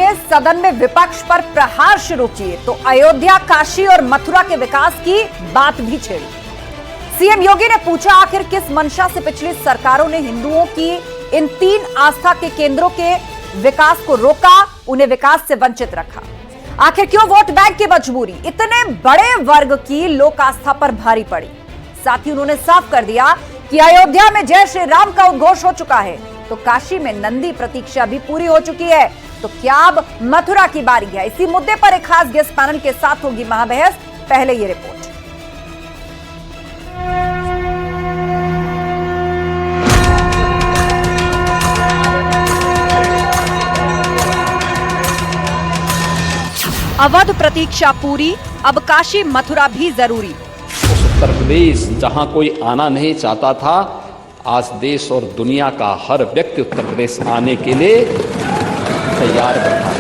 ने सदन में विपक्ष पर प्रहार शुरू किए तो अयोध्या, काशी और मथुरा के विकास की बात भी छेड़ी। सीएम योगी ने पूछा, आखिर किस मंशा से पिछली सरकारों ने हिंदुओं की इन 3 आस्था के केंद्रों के विकास को रोका, उन्हें विकास से वंचित रखा। आखिर क्यों वोट बैंक की मजबूरी इतने बड़े वर्ग की लोक आस्था पर भारी पड़ी। साथ ही उन्होंने साफ कर दिया कि अयोध्या में जय श्री राम का उद्घोष हो चुका है तो काशी में नंदी प्रतीक्षा भी पूरी हो चुकी है, तो क्या अब मथुरा की बारी है। इसी मुद्दे पर एक खास गेस्ट पैनल के साथ होगी महाबहस। पहले ये रिपोर्ट। अवध प्रतीक्षा पूरी, अब काशी मथुरा भी जरूरी। उत्तर प्रदेश जहां कोई आना नहीं चाहता था, आज देश और दुनिया का हर व्यक्ति उत्तर प्रदेश आने के लिए तैयार बैठा है।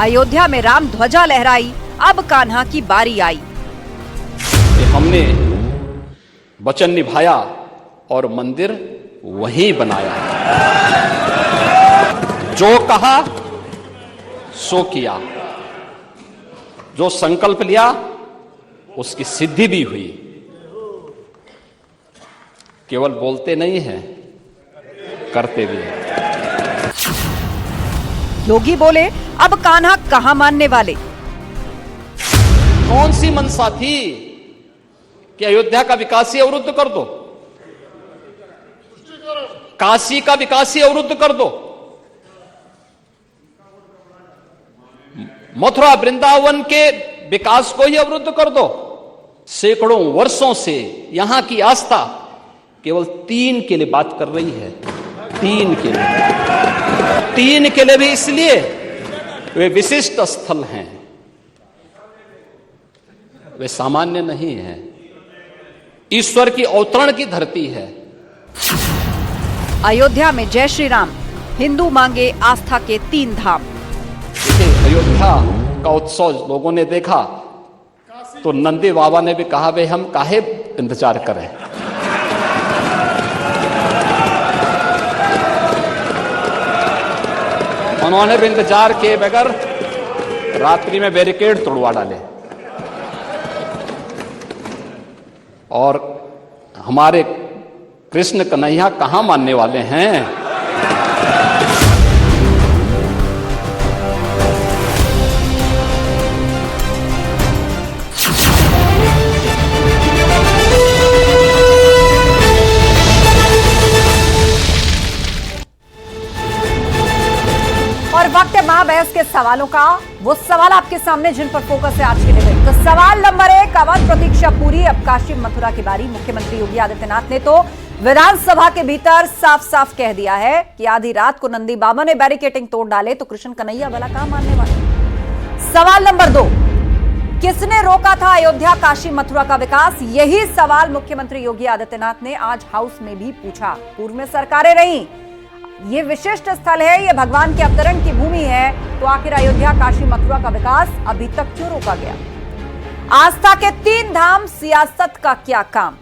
अयोध्या में राम ध्वजा लहराई, अब कान्हा की बारी आई। हमने वचन निभाया और मंदिर वहीं बनाया। जो कहा सो किया, जो संकल्प लिया उसकी सिद्धि भी हुई। केवल बोलते नहीं हैं, करते भी हैं। योगी बोले, अब कान्हा कहां मानने वाले। कौन सी मंशा थी कि अयोध्या का विकास ही अवरुद्ध कर दो, काशी का विकास ही अवरुद्ध कर दो, मथुरा वृंदावन के विकास को ही अवरुद्ध कर दो। सैकड़ों वर्षों से यहां की आस्था केवल 3 के लिए बात कर रही है। 3 के लिए, 3 के लिए भी इसलिए वे विशिष्ट स्थल हैं, वे सामान्य नहीं हैं, ईश्वर की अवतरण की धरती है। अयोध्या में जय श्री राम, हिंदू मांगे आस्था के 3 धाम। अयोध्या का उत्सव लोगों ने देखा तो नंदी बाबा ने भी कहा, भाई हम काहे इंतजार करें। उन्होंने भी इंतजार किए बगैर रात्रि में बैरिकेड तोड़वा डाले और हमारे कृष्ण कन्हैया कहां मानने वाले हैं। और वक्त है महाबहस के सवालों का। वो सवाल आपके सामने जिन पर फोकस है आज के लिए। तो सवाल नंबर 1, अवध प्रतीक्षा पूरी, अब काशी मथुरा की बारी। मुख्यमंत्री योगी आदित्यनाथ ने तो विधानसभा के भीतर साफ साफ कह दिया है कि आधी रात को नंदी बाबा ने बैरिकेडिंग तोड़ डाले तो कृष्ण कन्हैया भला कहां मानने वाले। सवाल नंबर 2, किसने रोका था अयोध्या, काशी, मथुरा का विकास। यही सवाल मुख्यमंत्री योगी आदित्यनाथ ने आज हाउस में भी पूछा। पूर्व में सरकारें रही, ये विशिष्ट स्थल है, ये भगवान के अवतरण की भूमि है, तो आखिर अयोध्या, काशी, मथुरा का विकास अभी तक क्यों रोका गया। आस्था के 3 धाम, सियासत का क्या काम।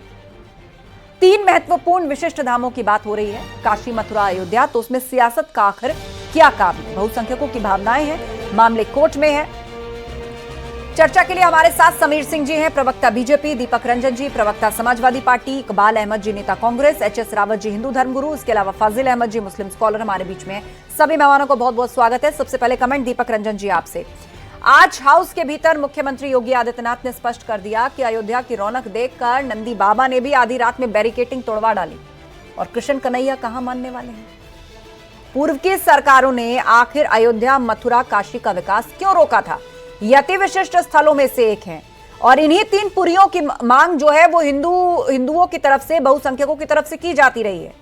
3 महत्वपूर्ण विशिष्ट धामों की बात हो रही है, काशी, मथुरा, अयोध्या, तो उसमें सियासत का आखिर क्या काम है। बहुसंख्यकों की भावनाएं हैं, मामले कोर्ट में है। चर्चा के लिए हमारे साथ समीर सिंह जी हैं, प्रवक्ता बीजेपी, दीपक रंजन जी प्रवक्ता समाजवादी पार्टी, इकबाल अहमद जी नेता कांग्रेस, एचएस रावत जी हिंदू धर्मगुरु, इसके अलावा फाजिल अहमद जी मुस्लिम स्कॉलर हमारे बीच में। सभी मेहमानों को बहुत बहुत स्वागत है। सबसे पहले कमेंट दीपक रंजन जी आपसे। आज हाउस के भीतर मुख्यमंत्री योगी आदित्यनाथ ने स्पष्ट कर दिया कि अयोध्या की रौनक देखकर नंदी बाबा ने भी आधी रात में बैरिकेडिंग तोड़वा डाली और कृष्ण कन्हैया कहां मानने वाले हैं। पूर्व की सरकारों ने आखिर अयोध्या, मथुरा, काशी का विकास क्यों रोका था। ये अति विशिष्ट स्थलों में से एक है और इन्हीं 3 पुरियों की मांग जो है वो हिंदुओं की तरफ से, बहुसंख्यकों की तरफ से की जाती रही है।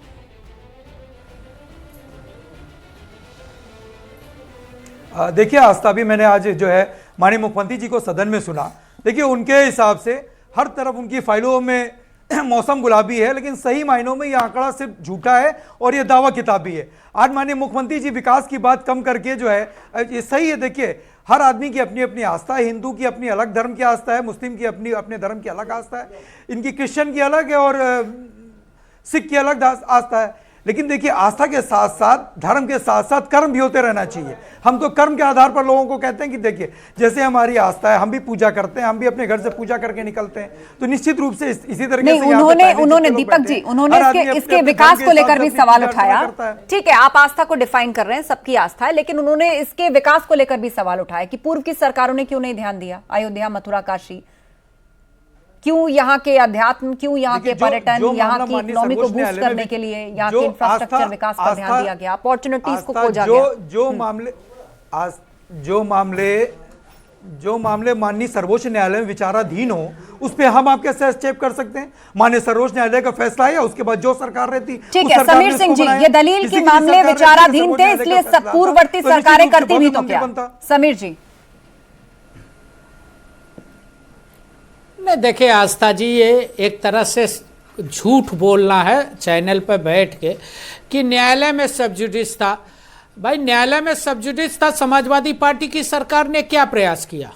देखिए आस्था भी मैंने आज जो है माननीय मुख्यमंत्री जी को सदन में सुना। देखिए उनके हिसाब से हर तरफ उनकी फाइलों में मौसम गुलाबी है, लेकिन सही मायनों में यह आंकड़ा सिर्फ झूठा है और यह दावा किताबी है। आज माननीय मुख्यमंत्री जी विकास की बात कम करके जो है ये सही है। देखिए हर आदमी की अपनी अपनी आस्था है, हिंदू की अपनी अलग धर्म की आस्था है, मुस्लिम की अपनी अपने धर्म की अलग आस्था है, इनकी क्रिश्चियन की अलग है और सिख की अलग आस्था है। लेकिन देखिए आस्था के साथ साथ धर्म के साथ साथ कर्म भी होते रहना चाहिए। हम तो कर्म के आधार पर लोगों को कहते हैं कि देखिए जैसे हमारी आस्था है, हम भी पूजा करते हैं, हम भी अपने घर से पूजा करके निकलते हैं, तो निश्चित रूप से इसी तरीके से उन्होंने दीपक जी उन्होंने इसके विकास को लेकर भी सवाल उठाया। ठीक है, आप आस्था को डिफाइन कर रहे हैं, सबकी आस्था है, लेकिन उन्होंने इसके विकास को लेकर भी सवाल उठाया कि पूर्व की सरकारों ने क्यों नहीं ध्यान दिया, अयोध्या, मथुरा, काशी, क्यों यहाँ के अध्यात्म, क्यों यहाँ के पर्यटन, यहाँ की इकोनॉमी को बूस्ट करने के लिए यहाँ के इंफ्रास्ट्रक्चर विकास पर ध्यान दिया गया, अपॉर्चुनिटीज को खोजा गया। जो मामले माननीय सर्वोच्च न्यायालय में विचाराधीन हो उस पे हम आप कैसे स्टेप कर सकते हैं? माननीय सर्वोच्च न्यायालय का फैसला है, उसके बाद जो सरकार रहती, ठीक है समीर सिंह जी, ये दलील की मामले विचाराधीन थे इसलिए पूर्ववर्ती सरकारें करती भी तो क्या? समीर जी नहीं, देखिए आस्था जी, ये एक तरह से झूठ बोलना है चैनल पर बैठ के कि न्यायालय में सब्जुडिस था। भाई न्यायालय में सब्जुडिस था, समाजवादी पार्टी की सरकार ने क्या प्रयास किया?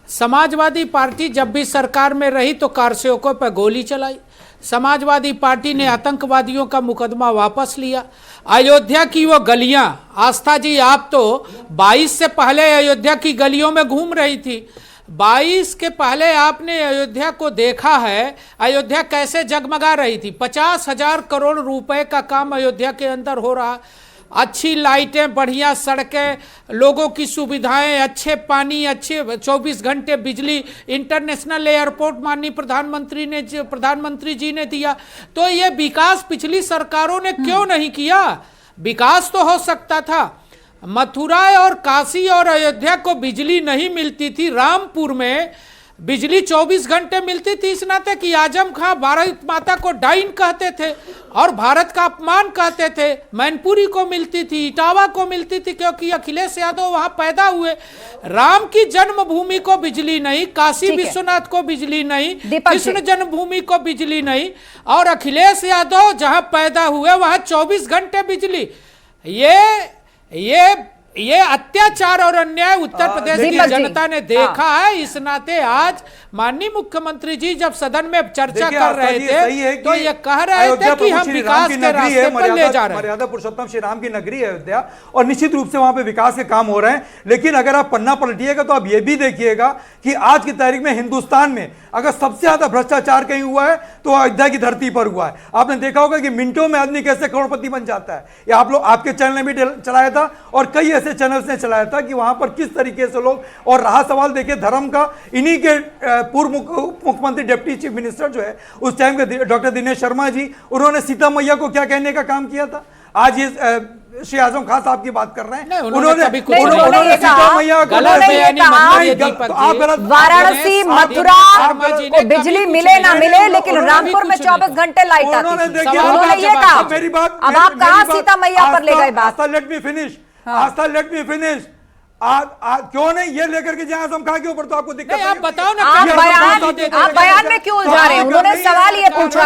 समाजवादी पार्टी जब भी सरकार में रही तो कारसेवकों पर गोली चलाई, समाजवादी पार्टी ने आतंकवादियों का मुकदमा वापस लिया। अयोध्या की वो गलियां, आस्था जी आप तो 22 से पहले अयोध्या की गलियों में घूम रही थी, 22 के पहले आपने अयोध्या को देखा है, अयोध्या कैसे जगमगा रही थी। 50,000 करोड़ रुपए का काम अयोध्या के अंदर हो रहा, अच्छी लाइटें, बढ़िया सड़कें, लोगों की सुविधाएं, अच्छे पानी, अच्छे 24 घंटे बिजली, इंटरनेशनल एयरपोर्ट माननीय प्रधानमंत्री जी ने दिया। तो ये विकास पिछली सरकारों ने क्यों नहीं किया? विकास तो हो सकता था। मथुरा और काशी और अयोध्या को बिजली नहीं मिलती थी, रामपुर में बिजली 24 घंटे मिलती थी, इस नाते कि आजम खां भारत माता को डाइन कहते थे और भारत का अपमान कहते थे। मैनपुरी को मिलती थी, इटावा को मिलती थी, क्योंकि अखिलेश यादव वहां पैदा हुए। राम की जन्मभूमि को बिजली नहीं, काशी विश्वनाथ को बिजली नहीं, कृष्ण जन्मभूमि को बिजली नहीं, और अखिलेश यादव जहां पैदा हुए वहां 24 घंटे बिजली। ये अत्याचार और अन्याय उत्तर प्रदेश की जनता ने देखा है। इस नाते आज माननीय मुख्यमंत्री जी जब सदन में चर्चा कर रहे थे तो ये कह रहे थे कि हम विकास के रास्ते पर ले जा रहे हैं। मर्यादा पुरुषोत्तम श्री राम की नगरी है अयोध्या, और निश्चित रूप से वहां पे विकास के काम हो रहे हैं। लेकिन अगर आप पन्ना पलटिएगा तो आप ये भी देखिएगा कि आज की तारीख में हिंदुस्तान में अगर सबसे ज्यादा भ्रष्टाचार कहीं हुआ है तो अयोध्या की धरती पर हुआ है। आपने देखा होगा कि मिनटों में आदमी कैसे करोड़पति बन जाता है। ये आप लोग, आपके चैनल ने भी चलाया था और कई ऐसे चैनल्स ने चलाया था कि वहां पर किस तरीके से लोग, और रहा सवाल देखिए धर्म का, इन्हीं के पूर्व मुख्यमंत्री डिप्टी चीफ मिनिस्टर जो है उस टाइम के डॉक्टर दिनेश शर्मा जी, उन्होंने सीता मैया को क्या कहने का काम किया था। आज ये श्री आजम खान साहब की बात कर रहे हैं, उन्होंने सीता मैया को, वाराणसी मथुरा को बिजली मिले ना मिले लेकिन रामपुर में 24 घंटे लाइट आती थी, उन्होंने ये कहा। मेरी बात, अब आप कहां सीता मैया पर ले गए बात? लेट मी फिनिश, आस्था लेट मी फिनिश। क्यों नहीं ये लेकर के जाए आजम खान के ऊपर, तो आपको दिक्कत नहीं, आप बताओ ना, आप बयान में क्यों उलझा रहे हैं? उन्होंने सवाल ये पूछा,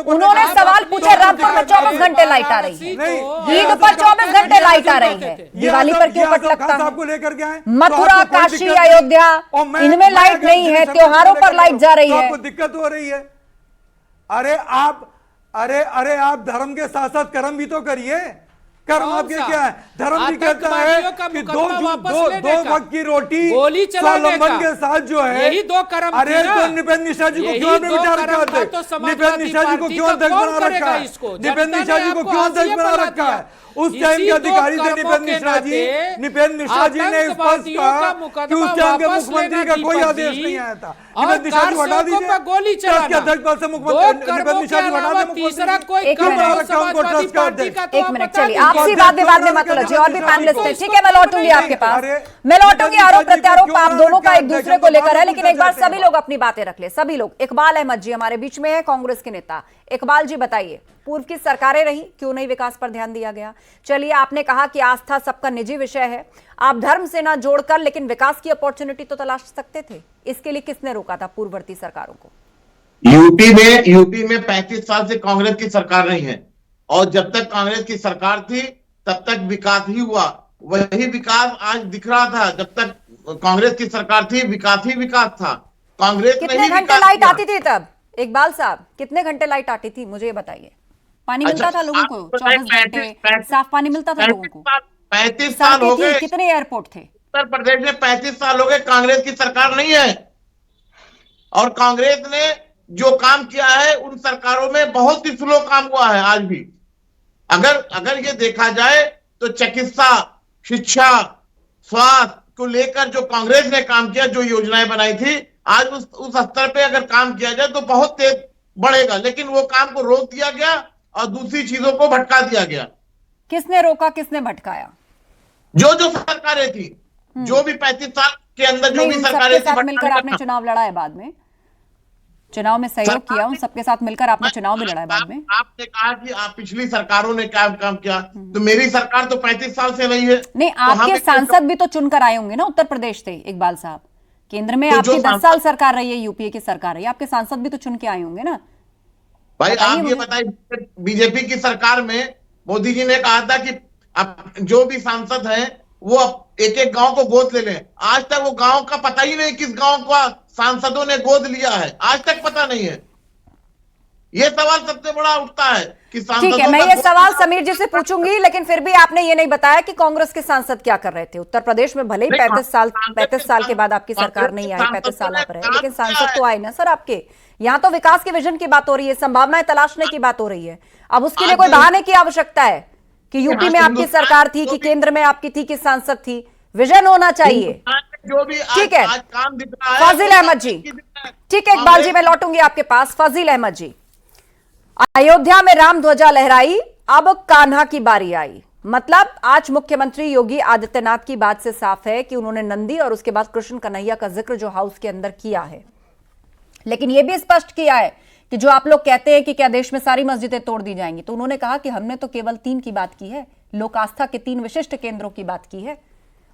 उन्होंने सवाल पूछा रामपुर में 24 घंटे लाइट आ रही है, ईद पर 24 घंटे लाइट आ रही है, दिवाली पर क्यों कट लगता है? आपको लेकर के आए मथुरा, काशी, अयोध्या, इनमें लाइट नहीं है, त्योहारों पर लाइट जा रही है, आपको दिक्कत हो रही है। अरे आप धर्म के साथ साथ कर्म भी तो करिए। कर्म आपके क्या है? धर्म भी कहता है कि दो वक्त की रोटी स्वावलंबन के साथ जो है, यही दो कर्म। अरे तो निपेंद्र मिश्रा जी को क्यों बिठा रखा है? निपेंद्र मिश्रा जी को क्यों अध्यक्ष बना रखा है? निपेंद्र मिश्रा जी को क्यों अध्यक्ष बना रखा है? उस टाइम के अधिकारी थे निपेंद्र मिश्रा जी। निपेंद्र मिश्रा जी ने स्पष्ट कहा कि उस टाइम के मुख्यमंत्री का कोई आदेश नहीं आया था। निपेंद्र मिश्रा जी हटा दीजिए, गोली चलाना अध्यक्ष पद से मुख्यमंत्री निपेंद्र मिश्रा जी हटा दें। तीसरा कोई एक मिनट चलिए, आपसी वाद विवाद में मत उलझिए, और भी पैनलिस्ट है। ठीक है, मैं लौटूंगी आपके पास, मैं लौटूंगी। आरोप प्रत्यारोप आप दोनों का एक दूसरे को लेकर है, लेकिन एक बार सभी लोग अपनी बातें रख ले, सभी लोग। इकबाल अहमद जी हमारे बीच में है, कांग्रेस के नेता। इकबाल जी बताइए, पूर्व की सरकारें रही, क्यों नहीं विकास पर ध्यान दिया गया? चलिए, आपने कहा कि आस्था सबका निजी विषय है, आप धर्म से ना जोड़कर लेकिन विकास की अपॉर्चुनिटी तो तलाश सकते थे, इसके लिए किसने रोका था पूर्ववर्ती सरकारों को? यूपी में 35 साल से कांग्रेस की सरकार रही है, और जब तक कांग्रेस की सरकार थी तब तक विकास ही हुआ। वही विकास आज दिख रहा था, जब तक कांग्रेस की सरकार थी विकास ही विकास था। कांग्रेस कितने घंटे लाइट आती थी तब? इकबाल साहब, कितने घंटे लाइट आती थी, मुझे ये बताइए। पानी मिलता था लोगों को? 24 घंटे साफ पानी मिलता था लोगों को? 35 साल हो गए। कितने एयरपोर्ट थे उत्तर प्रदेश में? 35 साल हो गए कांग्रेस की सरकार नहीं है, और कांग्रेस ने जो काम किया है उन सरकारों में बहुत ही स्लो काम हुआ है आज भी। अगर ये देखा जाए तो चिकित्सा, शिक्षा, स्वास्थ्य को लेकर जो कांग्रेस ने काम किया, जो योजनाएं बनाई थी, आज उस स्तर पे अगर काम किया जाए तो बहुत तेज बढ़ेगा, लेकिन वो काम को रोक दिया गया और दूसरी चीजों को भटका दिया गया। किसने रोका, किसने भटकाया? जो सरकारें थी, जो भी 35 साल के अंदर जो भी सरकारें थी, मिलकर आपने चुनाव लड़ा है, बाद में चुनाव में सहयोग किया, उन सबके साथ मिलकर आपने चुनाव भी लड़ा है बाद में। आपने कहा कि आप पिछली सरकारों ने क्या काम किया, तो मेरी सरकार तो 35 साल से नहीं है। नहीं, आपके सांसद भी तो चुनकर आए होंगे ना उत्तर प्रदेश से, इकबाल साहब। केंद्र में आपकी 10 साल सरकार रही है, यूपीए की सरकार रही है, आपके सांसद भी तो चुन के आए होंगे ना। भाई आप ये बताइए, बीजेपी की सरकार में मोदी जी ने कहा था कि जो भी सांसद हैं वो एक एक गांव को गोद ले लें। आज तक वो गांव का पता ही नहीं, किस गांव का सांसदों ने गोद लिया है, आज तक पता नहीं है। ये सवाल सबसे बड़ा उठता है कि ठीक है, मैं ये सवाल समीर जी से पूछूंगी, लेकिन फिर भी आपने ये नहीं बताया कि कांग्रेस के सांसद क्या कर रहे थे उत्तर प्रदेश में। भले ही 35 साल के बाद आपकी सरकार नहीं आई, 35 साल आप रहे, लेकिन सांसद तो आए ना सर आपके। यहाँ तो विकास के विजन की बात हो रही है, संभावनाएं तलाशने की बात हो रही है। अब उसके लिए कोई बहाने की आवश्यकता है कि यूपी में आपकी सरकार थी, कि केंद्र में आपकी थी, कि सांसद थी? विजन होना चाहिए। जो भी ठीक है, काम दिख रहा है। फाजिल अहमद जी, ठीक है इकबाल जी, मैं लौटूंगी आपके पास। फाजिल अहमद जी, अयोध्या में राम ध्वजा लहराई, अब कान्हा की बारी आई। मतलब आज मुख्यमंत्री योगी आदित्यनाथ की बात से साफ है कि उन्होंने नंदी और उसके बाद कृष्ण कन्हैया का जिक्र जो हाउस के अंदर किया है, लेकिन यह भी स्पष्ट किया है कि जो आप लोग कहते हैं कि क्या देश में सारी मस्जिदें तोड़ दी जाएंगी, तो उन्होंने कहा कि हमने तो केवल 3 की बात की है, लोक आस्था के 3 विशिष्ट केंद्रों की बात की है,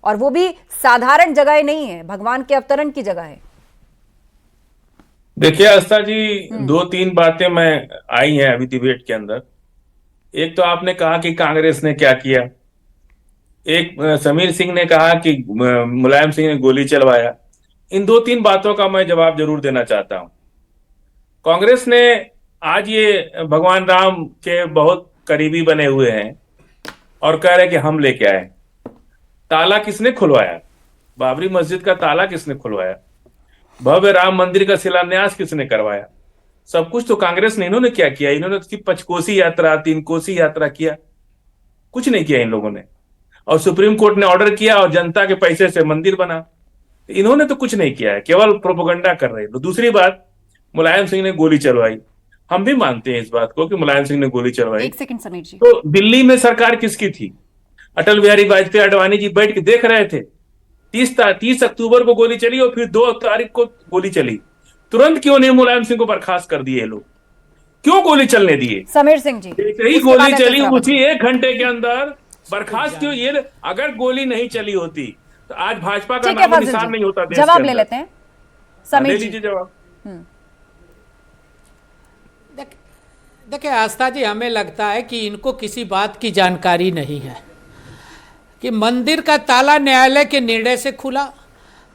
और वो भी साधारण जगह नहीं है, भगवान के अवतरण की जगह है। देखिए आस्था जी, 2-3 बातें मैं आई हैं अभी डिबेट के अंदर। एक तो आपने कहा कि कांग्रेस ने क्या किया, एक समीर सिंह ने कहा कि मुलायम सिंह ने गोली चलवाया। इन 2-3 बातों का मैं जवाब जरूर देना चाहता हूं। कांग्रेस ने आज ये भगवान राम के बहुत करीबी बने हुए हैं और कह रहे कि हम लेके आए। ताला किसने खुलवाया? बाबरी मस्जिद का ताला किसने खुलवाया? भव्य राम मंदिर का शिलान्यास किसने करवाया? सब कुछ तो कांग्रेस ने, इन्होंने क्या किया? इन्होंने तो 5 कोसी यात्रा, 3 कोसी यात्रा किया, कुछ नहीं किया इन लोगों ने। और सुप्रीम कोर्ट ने ऑर्डर किया और जनता के पैसे से मंदिर बना। इन्होंने तो कुछ नहीं किया है, केवल प्रोपेगेंडा कर रहे हैं। तो दूसरी बात, मुलायम सिंह ने गोली चलवाई। हम भी मानते हैं इस बात को कि मुलायम सिंह ने गोली चलवाई। एक सेकंड समीर जी, तो दिल्ली में सरकार किसकी थी? अटल बिहारी वाजपेयी अडवाणी जी बैठ के देख रहे थे। 30 अक्टूबर को गोली चली और फिर 2 तारीख को गोली चली। तुरंत क्यों नहीं मुलायम सिंह को बर्खास्त कर दिए लोग? क्यों गोली चलने दिए? समीर सिंह जी, ही गोली चली, उसी 1 घंटे के अंदर बर्खास्त क्यों? ये अगर गोली नहीं चली होती तो आज भाजपा का नाम निशान नहीं होता। जवाब ले लेते हैं समीर जी, जवाब। देखिए आस्था जी, हमें लगता है कि इनको किसी बात की जानकारी नहीं है कि मंदिर का ताला न्यायालय के निर्णय से खुला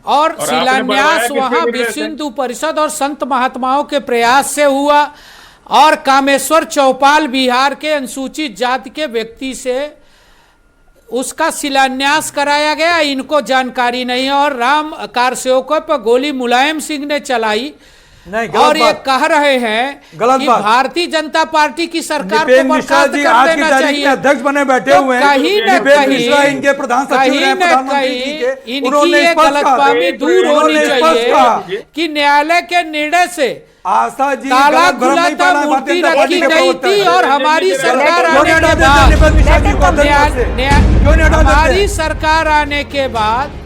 और शिलान्यास वहां विश्व हिंदू परिषद और संत महात्माओं के प्रयास से हुआ, और कामेश्वर चौपाल बिहार के अनुसूचित जाति के व्यक्ति से उसका शिलान्यास कराया गया। इनको जानकारी नहीं है। और राम कारसेवकों पर गोली मुलायम सिंह ने चलाई और ये कह रहे हैं कि भारतीय जनता पार्टी की सरकार को बर्खास्त कर देना चाहिए। अध्यक्ष बने बैठे हुए हैं, कहीं न कहीं इनके प्रधान सचिव हैं, प्रधानमंत्री जी के, इनकी ये गलतफहमी दूर होनी चाहिए कि न्यायालय के निर्णय से आस्था जी ताला खुला था, मूर्ति रखी गई थी, और हमारी सरकार आने के बाद हमारी सरकार आने के बाद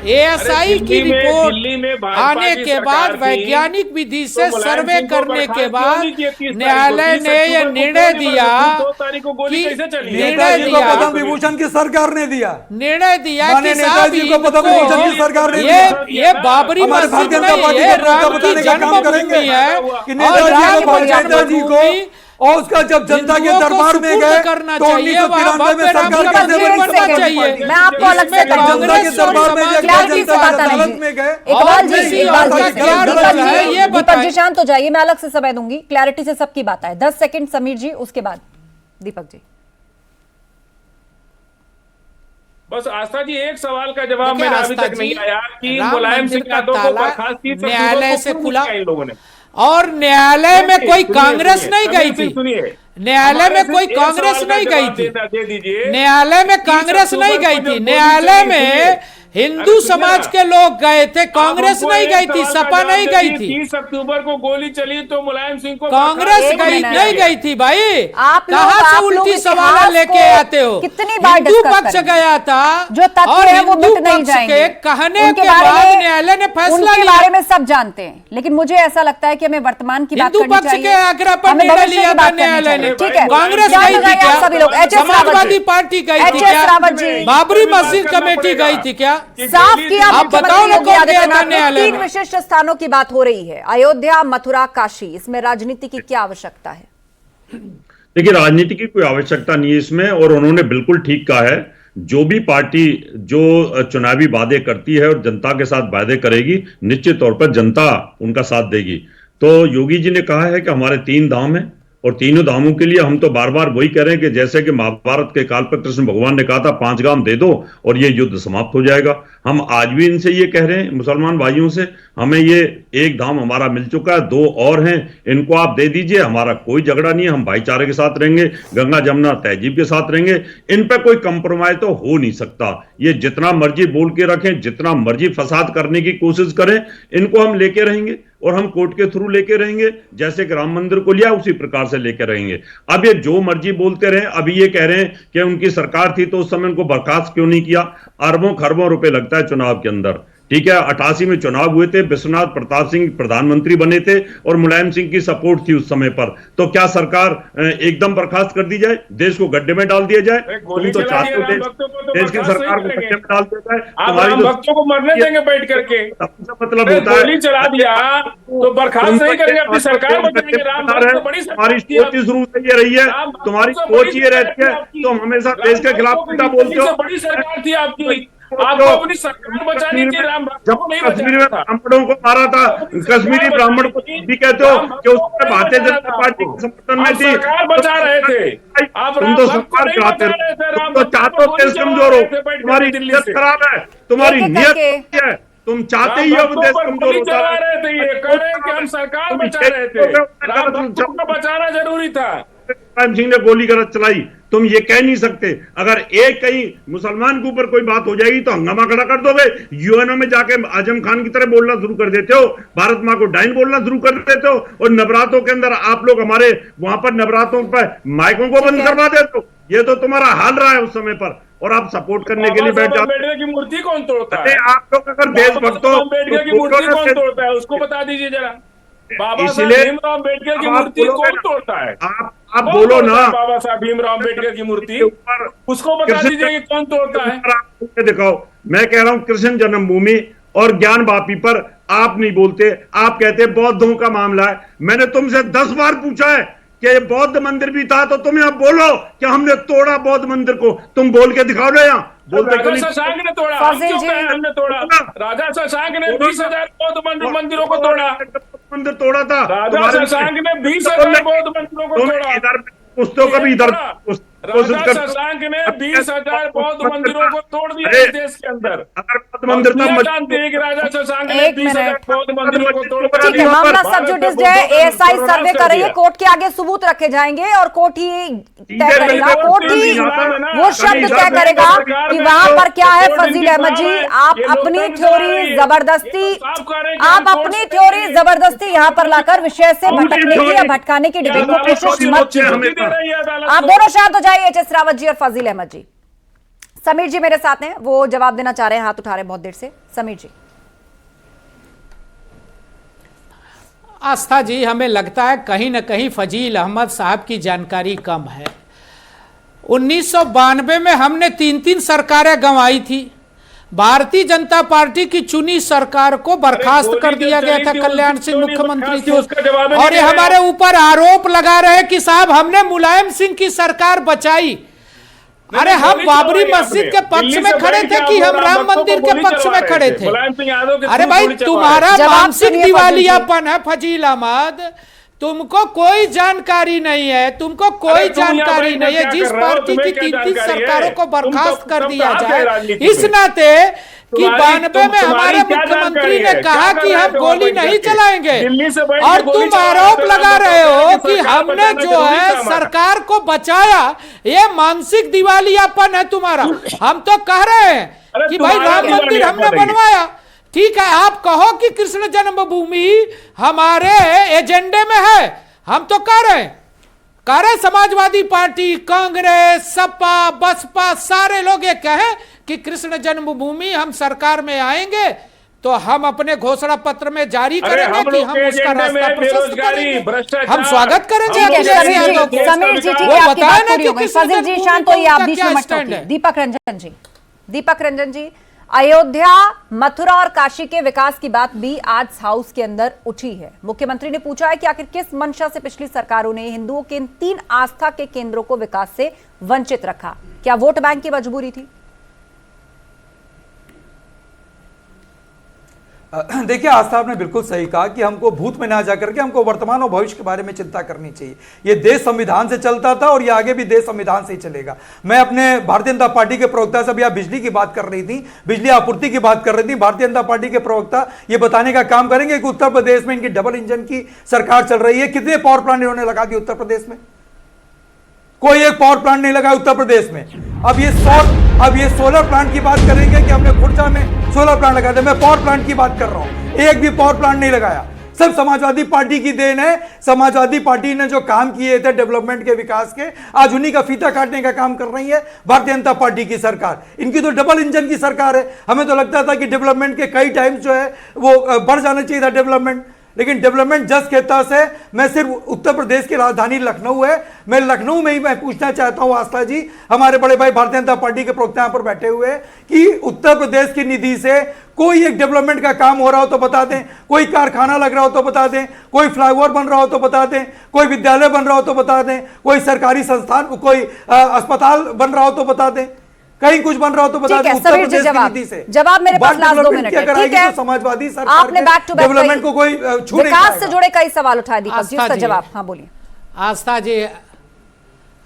एएसआई की रिपोर्ट आने के बाद वैज्ञानिक विधि से सर्वे करने के बाद न्यायालय ने यह निर्णय दिया कि पद्म विभूषण की सरकार ने दिया, निर्णय दिया कि साहब पद्म विभूषण की सरकार ने ये बाबरी मस्जिद नहीं, ये राम की जन्मभूमि है, और राम की जन्मभूमि और उसका जब जनता के हिंदुओं को दरबार में सुपुर्द गए करना तो चाहिए, 1993 में वहाँ सरकार भव्य कैसे राम बनी? मंदिर एक बनना सेकंड, चाहिए। मैं आपको अलग से इसमें जनता के कांग्रेस और दरबार में गए, क्लैरिटी से जनता बात आने अदालत जी। में गए इकबाल जी, किसी इकबाल और का जी, क्या दीपक रोल जी, है, ये दीपक बताएं। जी शांत हो जाइए, मैं अलग से समय दूंगी, क्लैरिटी से सबकी बात है। 10 सेकंड समीर जी, उसके बाद दीपक जी। बस आस्था जी, एक सवाल का जवाब देखिए, मेरा अभी आस्था तक नहीं जी, आया कि राम मुलायम मंदिर सिंह का यादव को ताला बर्खास्त 30 अक्टूबर न्यायालय को से क्यों खुला किया इन लोगों ने? और न्यायालय में कोई सुनिए, कांग्रेस सुनिए, नहीं गई समीर सिंह थी। सुनिए, न्यायालय में हमारे कोई सिर्फ एक कांग्रेस सवाल का नहीं गई जवाब थी। दे दीजिए। न्यायालय में 30 कांग्रेस नहीं अक्टूबर गई को थी। जब न्यायालय गोली चली, में हिंदू सुनिए समाज ना। के लोग गए थे, कांग्रेस आप हमको नहीं एक गई थी, सवाल का सपा जवाब नहीं दे गई दीजिए, थी, 30 अक्टूबर को गोली चली तो मुलायम सिंह को कांग्रेस एक गई मिनट। नहीं गई थी भाई। आप लोग- कहां से आप लोग उल्टी इतिहास सवाल लेके को आते हो? कितनी बार हिंदू डिस्कस पक्ष करेंगे? गया था जो तथ्य और है वो हिंदू मिट नहीं पक्ष जाएंगे। के कहने उनके के बारे बाद में- न्यायालय ने फैसला उनके लिया। बारे में सब जानते हैं, लेकिन मुझे ऐसा लगता है कि हमें वर्तमान की बात हिंदू करनी पक्ष चाहिए। के आग्रह पर हमें निर्णय भविष्य लिया की था बात करनी न्यायालय ने। चाहिए। ठीक है, कांग्रेस ध्यान गई थी लगाइए क्या? आप सभी लोग। एच एस रावत समाजवादी जी, पार्टी गई थी एच एस क्या? रावत जी, बाबरी मस्जिद कमेटी गई थी क्या? साफ किया आप मुख्यमंत्री बताओ ना योगी कौन गया था आदित्यनाथ ने। न्यायालय 3 में? विशिष्ट स्थानों की बात हो रही है, अयोध्या, मथुरा, काशी। इसमें राजनीति की क्या आवश्यकता है? देखिए, राजनीति की कोई आवश्यकता नहीं है इसमें, और उन्होंने बिल्कुल ठीक कहा है। जो भी पार्टी जो चुनावी वादे करती है और जनता के साथ वादे करेगी, निश्चित तौर पर जनता उनका साथ देगी। तो योगी जी ने कहा है कि हमारे 3 धाम हैं, और तीनों धामों के लिए हम तो बार बार वही कह रहे हैं कि जैसे कि महाभारत के काल पर कृष्ण भगवान ने कहा था 5 गांव दे दो और ये युद्ध समाप्त हो जाएगा। हम आज भी इनसे ये कह रहे हैं, मुसलमान भाइयों से, हमें ये 1 धाम हमारा मिल चुका है, 2 और हैं, इनको आप दे दीजिए, हमारा कोई झगड़ा नहीं है, हम भाईचारे के साथ रहेंगे, गंगा जमुना तहजीब के साथ रहेंगे। इन पर कोई कंप्रोमाइज तो हो नहीं सकता। ये जितना मर्जी बोल के रखें, जितना मर्जी फसाद करने की कोशिश करें, इनको हम लेके रहेंगे और हम कोर्ट के थ्रू लेके रहेंगे। जैसे कि राम मंदिर को लिया उसी प्रकार से लेके रहेंगे। अब ये जो मर्जी बोलते रहे, अभी ये कह रहे हैं कि उनकी सरकार थी तो उस समय उनको बर्खास्त क्यों नहीं किया। अरबों खरबों रुपए लगता है चुनाव के अंदर, ठीक है। 88 में चुनाव हुए थे, विश्वनाथ प्रताप सिंह प्रधानमंत्री बने थे और मुलायम सिंह की सपोर्ट थी उस समय पर। तो क्या सरकार एकदम बर्खास्त कर दी जाए, देश को गड्ढे में डाल दिया जाए? तुम तो चाहते हो देश की सरकार को गड्ढे में डाल दिया जाए। आप राम भक्तों को मरने देंगे बैठ करके? मतलब होता है गोली चला दिया तो बर्खास्त नहीं करेंगे, अपनी सरकार बचाएंगे। राम भक्त तो बड़ी तुम्हारी सोच ही शुरू से ये रही है, तुम्हारी सोच ये रहती है, तुम हमेशा देश के खिलाफ उल्टा बोलते हो। बड़ी सरकार थी आपकी, आपको अपनी सरकार बचानी थी, राम भक्त जब को नहीं कश्मीर में बचाना था। ब्राह्मणों को मारा था, कश्मीरी ब्राह्मण को भी कहते हो कि उसमें भारतीय जनता पार्टी के समर्थन में आप थी। सरकार बचा रहे थे, आप तुम राम तो भक्त को सरकार नहीं चलाते बचा रहे थे, हो, राम तुम तो भक्त चाहते हो को देश गोली चला कमजोर हो, रहे थे बैठ के तुम्हारी दिल्ली नीयत से। खराब है, तुम्हारी एक-एक नीयत करके। है, तुम चाहते ही राम हो देश भक्तों पर कमजोर गोली होता चला है। रहे थे, ये कह रहे हैं कि हम सरकार बचा रहे थे, राम भक्तों को बचाना जरूरी था। मुलायम सिंह ने गोली गलत चलाई, तुम ये कह नहीं सकते। अगर एक कहीं मुसलमान के ऊपर कोई बात हो जाएगी तो हंगामा खड़ा कर दोगे, यूएनओ में जाके आजम खान की तरह बोलना शुरू कर देते हो, भारत माँ को डाइन बोलना शुरू कर देते हो, और नवरात्रों के अंदर आप लोग हमारे वहां पर नवरात्रों पर माइकों को बंद करवा देते हो। ये तो तुम्हारा हाल रहा है उस समय पर, और आप सपोर्ट करने के लिए बैठ जाते हो। अम्बेडकर की मूर्ति कौन तोड़ता अरे है? आप लोग अगर देशभक्त हो अम्बेडकर की मूर्ति कौन तोड़ता है, उसको बता दीजिए जरा। बाबा साहब इसलिए भीमराव अम्बेडकर की अब आप मूर्ति बोलोगे कौन ना, तोड़ता है? आप कौन बोलो तोड़ता ना, है बाबा साहब भीमराव अम्बेडकर की मूर्ति, के ऊपर उसको बता दीजिए कि कौन तोड़ता है। आप दिखाओ। मैं कह रहा हूं कृष्ण जन्मभूमि और ज्ञान वापी पर आप नहीं बोलते, आप कहते बौद्धों का मामला है। मैंने तुमसे 10 बार पूछा है कि बौद्ध मंदिर भी था, तो तुम यहाँ बोलो कि हमने तोड़ा बौद्ध मंदिर को, तुम बोल के दिखाओ ना। यहाँ बोलते क्यों राजा नहीं? शशांक ने तोड़ा, हम क्यों कहें हमने तोड़ा? राजा शशांक ने 20,000 बौद्ध मंदिरों को तोड़ा, मंदिर तोड़ा था राजा शशांक ने 20,000 बौद्ध मंदिरों को तोड़ा। इधर पुस्तकों का भी इधर राजा शशांक ने 20,000 बौद्ध मंदिरों को तोड़ दिया इस देश के अंदर। अगर बौद्ध मंदिर था, दुनिया जानती है कि राजा शशांक ने एक 20,000 मिनट। बौद्ध मंदिरों को तोड़ ठीक है, दिया। मामला भारत सब्जुडिस का है, बौद्ध एएसआई धर्म सर्वे सर्वनाश कर रही है, कर कोर्ट के आगे सबूत रखे जाएंगे और कोर्ट ही तय करेगा। कोर्ट ही वो शब्द तय करेगा कि वहां पर क्या है। फजील अहमद जी, आप अपनी थ्योरी जबरदस्ती यहां पर लाकर विषय से भटकने की या भटकाने की डिबेट को कोशिश मत कीजिए। आप दोनों शांत हो जाइए, एच एस रावत जी और फजील अहमद जी। समीर जी मेरे साथ हैं, वो जवाब देना चाह रहे हैं, हाथ उठा रहे हैं बहुत देर से। समीर जी। आस्था जी, हमें लगता है कहीं ना कहीं फजील अहमद साहब की जानकारी कम है। 1992 में हमने 3 सरकारें गंवाई थी, भारतीय जनता पार्टी की चुनी सरकार को बर्खास्त कर दिया गया था कल्याण सिंह मुख्यमंत्री थे, और ये हमारे ऊपर आरोप लगा रहे हैं कि साहब हमने मुलायम सिंह की सरकार बचाई। अरे हम बाबरी मस्जिद के पक्ष में खड़े थे कि हम राम मंदिर के पक्ष में खड़े थे? अरे भाई तुम्हारा मानसिक दिवालियापन है फजील अहमद, तुमको कोई जानकारी नहीं है, तुमको कोई जानकारी नहीं है। जिस पार्टी की 3 सरकारों को बर्खास्त कर दिया जाए, इस नाते कि 92 में हमारे मुख्यमंत्री ने कहा कि हम गोली नहीं चलाएंगे, और तुम आरोप लगा रहे हो कि हमने जो है सरकार को बचाया, ये मानसिक दिवालियापन है तुम्हारा। हम तो कह रहे हैं कि भाई राम मंदिर हमने बनवाया, ठीक है, आप कहो कि कृष्ण जन्मभूमि हमारे एजेंडे में है, हम तो कह रहे समाजवादी पार्टी, कांग्रेस, सपा, बसपा सारे लोग ये कहें कि कृष्ण जन्मभूमि हम सरकार में आएंगे तो हम अपने घोषणा पत्र में जारी करेंगे कि हम उसका रास्ता प्रशस्त करेंगे, हम स्वागत करेंगे। समीर जी ठीक है, आपकी बात पूरी हो गई। फजील जी शांत होइए, आप बीच में मत टोकिए। दीपक रंजन जी, अयोध्या, मथुरा और काशी के विकास की बात भी आज हाउस के अंदर उठी है। मुख्यमंत्री ने पूछा है कि आखिर किस मंशा से पिछली सरकारों ने हिंदुओं के इन 3 आस्था के केंद्रों को विकास से वंचित रखा? क्या वोट बैंक की मजबूरी थी? देखिए, आस्था आपने बिल्कुल सही कहा कि हमको भूत में ना जाकर के हमको वर्तमान और भविष्य के बारे में चिंता करनी चाहिए। ये देश संविधान से चलता था और ये आगे भी देश संविधान से ही चलेगा। मैं अपने भारतीय जनता पार्टी के प्रवक्ता से, अभी आप बिजली की बात कर रही थी, बिजली आपूर्ति की बात कर रही थी, भारतीय जनता पार्टी के प्रवक्ता ये बताने का काम करेंगे कि उत्तर प्रदेश में इनकी डबल इंजन की सरकार चल रही है। कितने पावर प्लांट इन्होंने लगा दिए उत्तर प्रदेश में? कोई एक पावर प्लांट नहीं लगा उत्तर प्रदेश में। अब ये सोलर प्लांट की बात करेंगे कि हमने खुर्जा में सोलर प्लांट लगा दिया। मैं पावर प्लांट की बात कर रहा हूं, एक भी पावर प्लांट नहीं लगाया। सब समाजवादी पार्टी की देन है। समाजवादी पार्टी ने जो काम किए थे डेवलपमेंट के, विकास के, आज उन्हीं का फीता काटने का काम कर रही है भारतीय जनता पार्टी की सरकार। इनकी तो डबल इंजन की सरकार है। हमें तो लगता था कि डेवलपमेंट के कई टाइम्स जो है वो बढ़ जाना चाहिए था डेवलपमेंट, लेकिन डेवलपमेंट जस कहता से। मैं सिर्फ उत्तर प्रदेश की राजधानी लखनऊ है, मैं लखनऊ में ही मैं पूछना चाहता हूं आस्था जी, हमारे बड़े भाई भारतीय जनता पार्टी के प्रवक्ता यहां पर बैठे हुए हैं, कि उत्तर प्रदेश की निधि से कोई एक डेवलपमेंट का काम हो रहा हो तो बता दें, कोई कारखाना लग रहा हो तो बता दें, कोई फ्लाईओवर बन रहा हो तो बता दें, कोई विद्यालय बन रहा हो तो बता दें, कोई सरकारी संस्थान, कोई अस्पताल बन रहा हो तो बता दें, कहीं कुछ बन रहा हो तो बता दें। उत्तर प्रदेश की नीति से जवाब मेरे पास लास्ट 2 मिनट है, ठीक है? तो समाजवादी सरकार आपने बैक टू बैक डेवलपमेंट को कोई छू नहीं विकास से जुड़े कई सवाल उठाए दीपक जी, उसका जवाब हाँ बोलिए।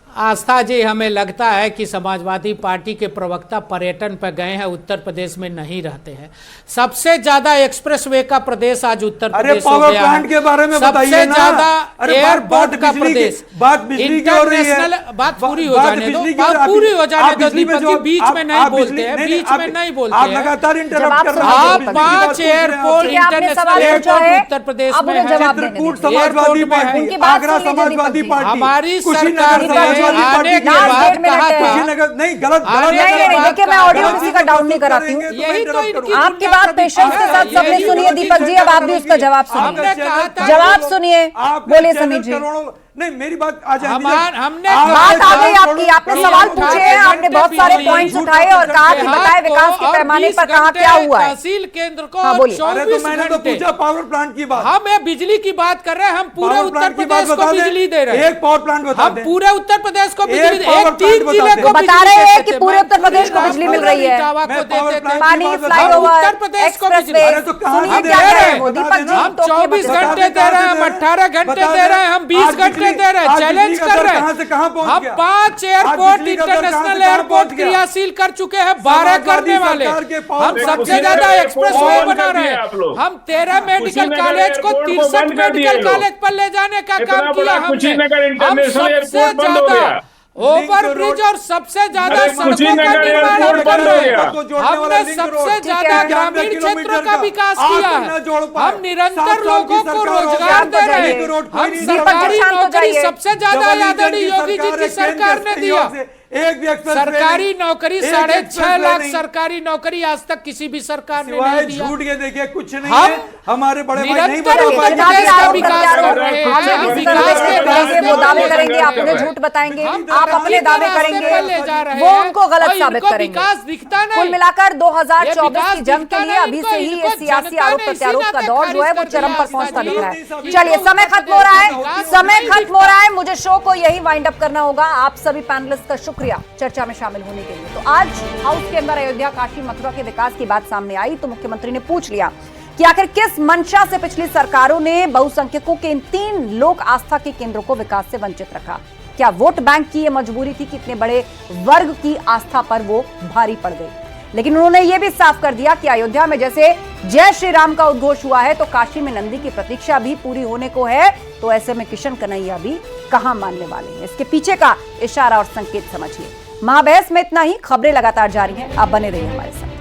आस्था जी, हमें लगता है कि समाजवादी पार्टी के प्रवक्ता पर्यटन पर गए हैं, उत्तर प्रदेश में नहीं रहते हैं। सबसे ज्यादा एक्सप्रेसवे का प्रदेश आज उत्तर प्रदेश हो गया है। प्लांट के बारे में बताइए ना। सबसे ज्यादा एयरपोर्ट का प्रदेश। बात बिजली की हो रही है, बात पूरी हो जाने दो, बात पूरी हो जाने दो दीपक जी, बीच में नहीं बोलते हैं, बीच में नहीं बोलते हैं। आप लगातार इंटरप्ट कर रहे हैं। आप 5 airport international airport Uttar Pradesh में है, चित्रकूट समाजवादी पार्टी, आगरा समाजवादी पार्टी, हमारी सरकार ने आने के बाद कहा था नहीं, गलत देखिए, मैं ऑडियो किसी का डाउन नहीं कराती हूँ। यही तो इनकी आपकी बात पेशेंस के साथ सबने सुनिए दीपक जी, अब आप भी उसका जवाब सुनिए। जवाब सुनिए, बोलिए समीर जी। नहीं, मेरी बात आज हमने बात आ गई आपकी, आपने सवाल पूछे हैं, आपने बहुत सारे पॉइंट्स उठाए और कहा कि बताए विकास के पैमाने पर कहाँ क्या हुआ है। तहसील केंद्र को हाँ, बोलिए। 24 मैंने तो पूछा पावर प्लांट की बात। हम बिजली की बात कर रहे हैं, हम पूरे उत्तर प्रदेश को बिजली दे रहे हैं। एक पावर प्लांट बता दें, हम पूरे उत्तर प्रदेश को बिजली, एक 3 जिले को बता रहे हैं कि पूरे उत्तर प्रदेश को बिजली मिल रही है, पानी, फ्लाईओवर, एक्सप्रेसवे, सुनिए क्या कह रहे हैं वो दीपक जी। हम 24 घंटे दे रहे हैं, हम 18 घंटे दे रहे हैं, हम 20 घंटे दे रहे हैं, चैलेंज कर रहे हैं। हम 5 एयरपोर्ट इंटरनेशनल एयरपोर्ट क्रियाशील कर चुके हैं, 12 करने वाले। हम सबसे ज्यादा एक्सप्रेसवे बना रहे हैं। हम 13 मेडिकल कॉलेज को 63 मेडिकल कॉलेज पर ले जाने का काम किया हमने। हम सबसे ज्यादा ओवर ब्रिज और सबसे ज्यादा सड़कों का निर्माण हम कर रहे हैं। हमने सबसे ज्यादा ग्रामीण क्षेत्रों का विकास किया है। हम निरंतर लोगों को रोजगार दे रहे हैं। हम सरकारी नौकरी सबसे ज्यादा आदरणीय योगी जी की सरकार ने दिया। एक भी एक्सप्रेस वे सरकारी नहीं, नौकरी एक 6.5 एक्सप्रेस वे लाख नहीं। सरकारी नौकरी आज तक किसी भी सरकार ने सिवाय नहीं दिया। झूठ के देखिए कुछ नहीं हम है। हमारे बड़े भाई नहीं निरंतर बता विकास पाएंगे। का आरोप विकास करते कर रहे हैं, हम हम इस विकास तरह से के करेंगे, रास्ते वो पर दावे ले करेंगे, जा अपने रहे हैं। झूठ बताएंगे, हम आप अपने तरक्की के दावे रास्ते करेंगे, पर ले जा रहे वो हैं, उनको गलत और साबित इनको करेंगे। विकास दिखता नहीं। कुल मिलाकर 2024 विकास की जंग के दिखता लिए नहीं, अभी इनको- से ही ये इनको सियासी जनता आरोप ने प्रत्यारोप इसी का नाते दौर जो है वो खारिज कर चरम दिया पर पहुंचता आस्था दिख रहा जी। है। चलिए समय खत्म हो रहा है, समय खत्म हो रहा है, मुझे शो को यही वाइंड अप करना होगा। आप सभी पैनलिस्ट का शुक्रिया चर्चा में शामिल होने के लिए। तो आज हाउस के अंदर अयोध्या, काशी, मथुरा के विकास की बात सामने आई तो मुख्यमंत्री ने पूछ लिया कि आखिर किस मंशा से पिछली सरकारों ने बहुसंख्यकों के इन 3 लोक आस्था के केंद्रों को विकास से वंचित रखा। क्या वोट बैंक की यह मजबूरी थी कि इतने बड़े वर्ग की आस्था पर वो भारी पड़ गई? लेकिन उन्होंने ये भी साफ कर दिया कि अयोध्या में जैसे जय श्री राम का उद्घोष हुआ है तो काशी में नंदी की प्रतीक्षा भी पूरी होने को है। तो ऐसे में किशन कन्हैया भी कहां मानने वाले हैं? इसके पीछे का इशारा और संकेत समझिए। महाबहस में इतना ही। खबरें लगातार जारी हैं, आप बने रहिए हमारे साथ।